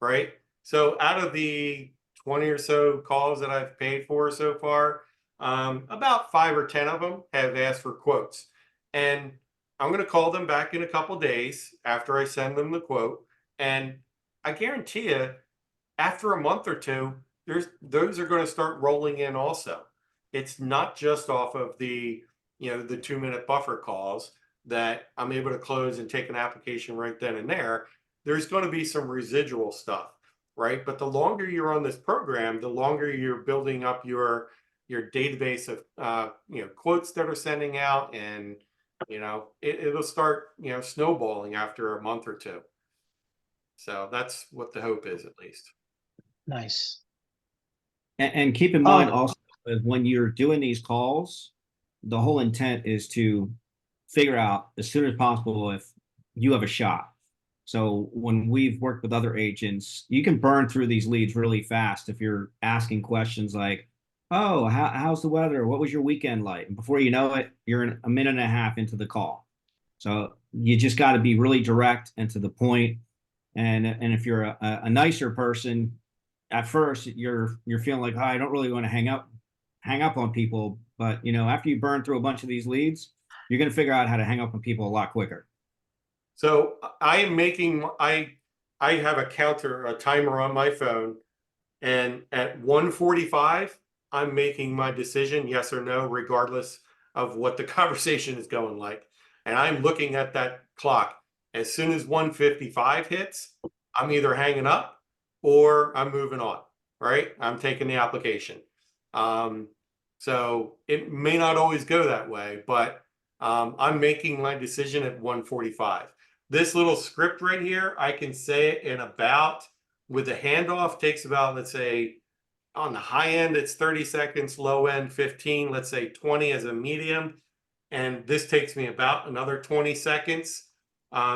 right? So out of the 20 or so calls that I've paid for so far, about 5 or 10 of them have asked for quotes. And I'm going to call them back in a couple days after I send them the quote. And I guarantee you, after a month or two, those are going to start rolling in also. It's not just off of the 2-minute buffer calls that I'm able to close and take an application right then and there. There's going to be some residual stuff, right? But the longer you're on this program, the longer you're building up your database of quotes that are sending out, and it'll start snowballing after a month or two. So that's what the hope is, at least. Nice. And keep in mind also, when you're doing these calls, the whole intent is to figure out as soon as possible if you have a shot. So when we've worked with other agents, you can burn through these leads really fast if you're asking questions like, oh, how's the weather? What was your weekend like? And before you know it, you're a minute and a half into the call. So you just got to be really direct and to the point. And if you're a nicer person, at first you're feeling like, oh, I don't really want to hang up on people. But after you burn through a bunch of these leads, you're going to figure out how to hang up on people a lot quicker. So I have a timer on my phone, and at 1:45, I'm making my decision, yes or no, regardless of what the conversation is going like. And I'm looking at that clock. As soon as 1:55 hits, I'm either hanging up or I'm moving on, right? I'm taking the application. So it may not always go that way, but I'm making my decision at 1:45. This little script right here, I can say it in about, with the handoff, takes about, let's say, on the high end, it's 30 seconds, low end, 15, let's say 20 as a medium. And this takes me about another 20 seconds.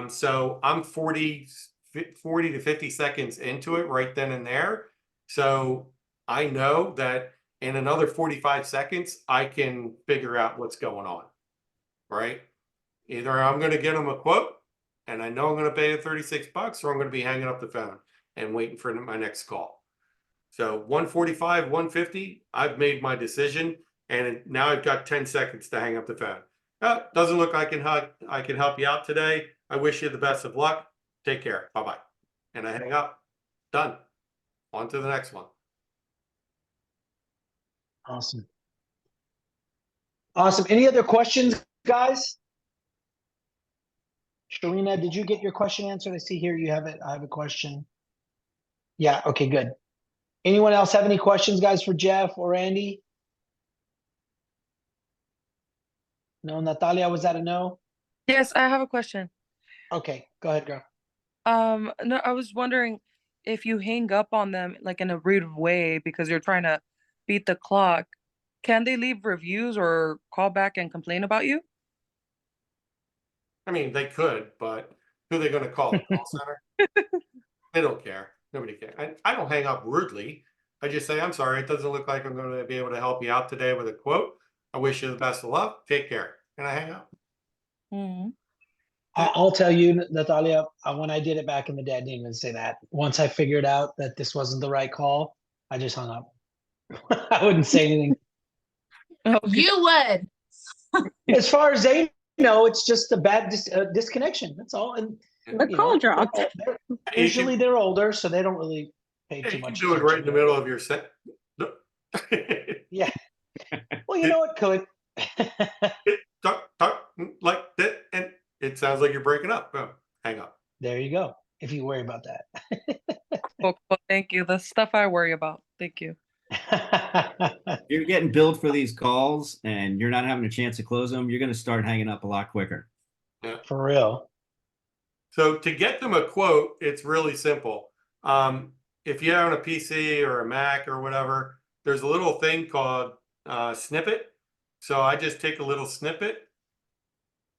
So I'm 40 to 50 seconds into it right then and there. So I know that in another 45 seconds, I can figure out what's going on, right? Either I'm going to get them a quote and I know I'm going to pay the $36, or I'm going to be hanging up the phone and waiting for my next call. So 1:45, 1:50, I've made my decision, and now I've got 10 seconds to hang up the phone. Oh, doesn't look like I can help you out today. I wish you the best of luck. Take care. Bye-bye. And I hang up. Done. On to the next one. Awesome. Awesome. Any other questions, guys? Sharina, did you get your question answered? I see here you have it. I have a question. Yeah, okay, good. Anyone else have any questions, guys, for Jeff or Andy? No, Natalia, was that a no? Yes, I have a question. Okay, go ahead, girl. No, I was wondering if you hang up on them like in a rude way because you're trying to beat the clock, can they leave reviews or call back and complain about you? I mean, they could, but who are they going to call? The call center? They don't care. Nobody cares. I don't hang up rudely. I just say, I'm sorry, it doesn't look like I'm going to be able to help you out today with a quote. I wish you the best of luck. Take care. And I hang up. Mm-hmm. I'll tell you, Natalia, when I did it back in the day, I didn't even say that. Once I figured out that this wasn't the right call, I just hung up. I wouldn't say anything. You would. As far as they know, it's just a bad disconnection. That's all. And The call dropped. Usually they're older, so they don't really pay too You can much do it right in the middle of your set. Yeah. Well, you know, it could. Talk like that, and it sounds like you're breaking up. Boom, hang up. There you go. If you worry about that. Cool, thank you. The stuff I worry about. Thank you. You're getting billed for these calls and you're not having a chance to close them, you're going to start hanging up a lot quicker. Yeah. For real. So to get them a quote, it's really simple. If you have a PC or a Mac or whatever, there's a little thing called snippet. So I just take a little snippet.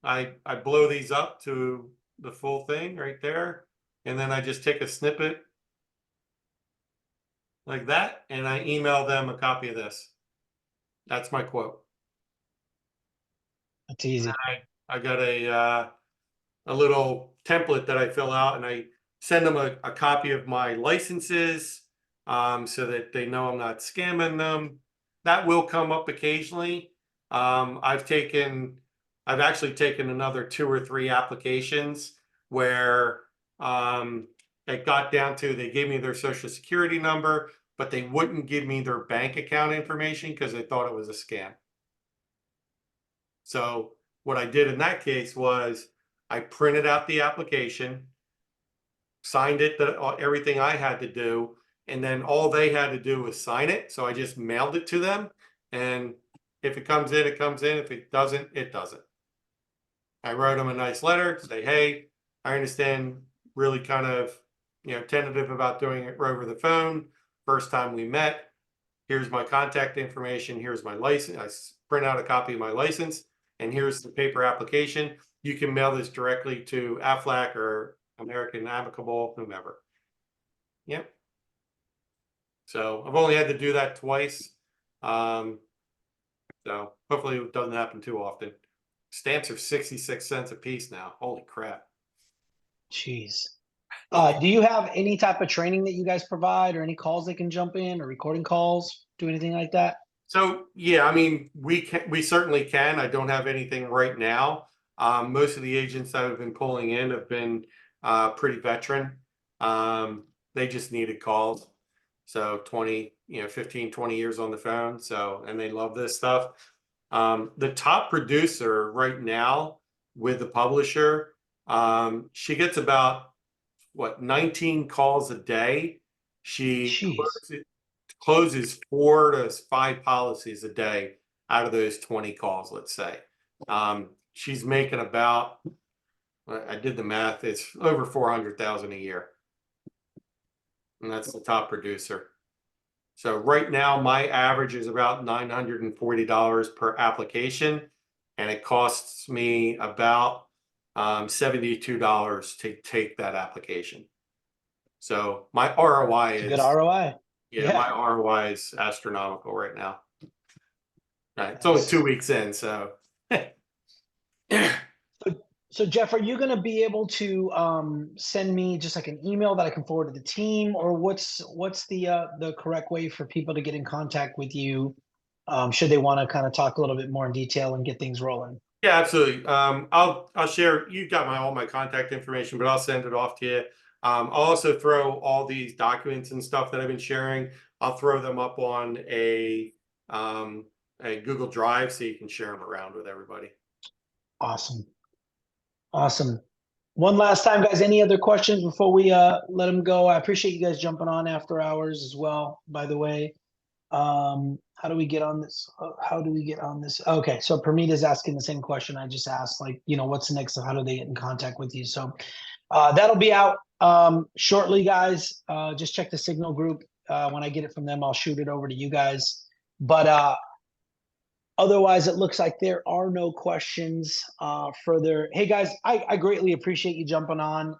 I blow these up to the full thing right there. And then I just take a snippet like that, and I email them a copy of this. That's my quote. That's easy. I got a little template that I fill out, and I send them a copy of my licenses so that they know I'm not scamming them. That will come up occasionally. I've actually taken another 2 or 3 applications where it got down to they gave me their social security number, but they wouldn't give me their bank account information because they thought it was a scam. So what I did in that case was I printed out the application, signed it, everything I had to do, and then all they had to do was sign it. So I just mailed it to them. And if it comes in, it comes in. If it doesn't, it doesn't. I wrote them a nice letter, say, hey, I understand, really kind of, tentative about doing it over the phone. First time we met, here's my contact information. Here's my license. print out a copy of my license, and here's the paper application. You can mail this directly to Aflac or American Amicable, whomever. Yep. So I've only had to do that twice. So hopefully it doesn't happen too often. Stamps are 66 cents a piece now. Holy crap. Jeez. Do you have any type of training that you guys provide, or any calls they can jump in, or recording calls, do anything like that? So yeah, I mean, we certainly can. I don't have anything right now. Most of the agents that have been pulling in have been pretty veteran. They just needed calls. So 15, 20 years on the phone. So, and they love this stuff. The top producer right now with the publisher, she gets about 19 calls a day. She closes 4 to 5 policies a day out of those 20 calls, let's say. She's making about, I did the math, it's over 400,000 a year. And that's the top producer. So right now, my average is about $940 per application, and it costs me about $72 to take that application. So my ROI is good ROI. Yeah, my ROI is astronomical right now. It's only 2 weeks in, so. So Jeff, are you going to be able to send me just like an email that I can forward to the team, or what's the correct way for people to get in contact with you should they want to kind of talk a little bit more in detail and get things rolling? Yeah, absolutely. I'll share. You've got all my contact information, but I'll send it off to you. I'll also throw all these documents and stuff that I've been sharing. I'll throw them up on a Google Drive so you can share them around with everybody. Awesome. Awesome. One last time, guys, any other questions before we let them go? I appreciate you guys jumping on after hours as well, by the way. How do we get on this? How do we get on this? Okay, so Permita is asking the same question I just asked, like, what's the next, how do they get in contact with you? So that'll be out shortly, guys. Just check the Signal group. When I get it from them, I'll shoot it over to you guys. But otherwise, it looks like there are no questions further. Hey, guys, I greatly appreciate you jumping on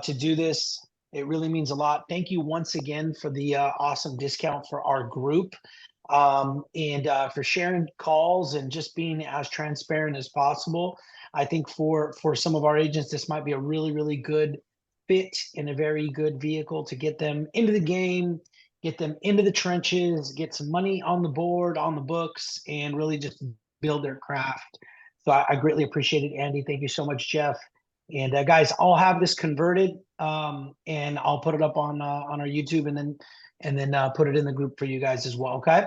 to do this. It really means a lot. Thank you once again for the awesome discount for our group and for sharing calls and just being as transparent as possible. I think for some of our agents, this might be a really, really good fit and a very good vehicle to get them into the game, get them into the trenches, get some money on the board, on the books, and really just build their craft. So I greatly appreciate it, Andy. Thank you so much, Jeff. And guys, I'll have this converted and I'll put it up on our YouTube and then put it in the group for you guys as well. Okay.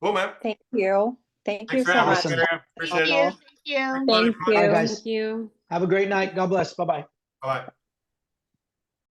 Cool, man. Thank you. Thank you Thanks for so having much. us, Sarah. Appreciate it. Thank you. Thank Bye, you. guys. Thank you. Have a great night. God bless. Bye-bye. Bye.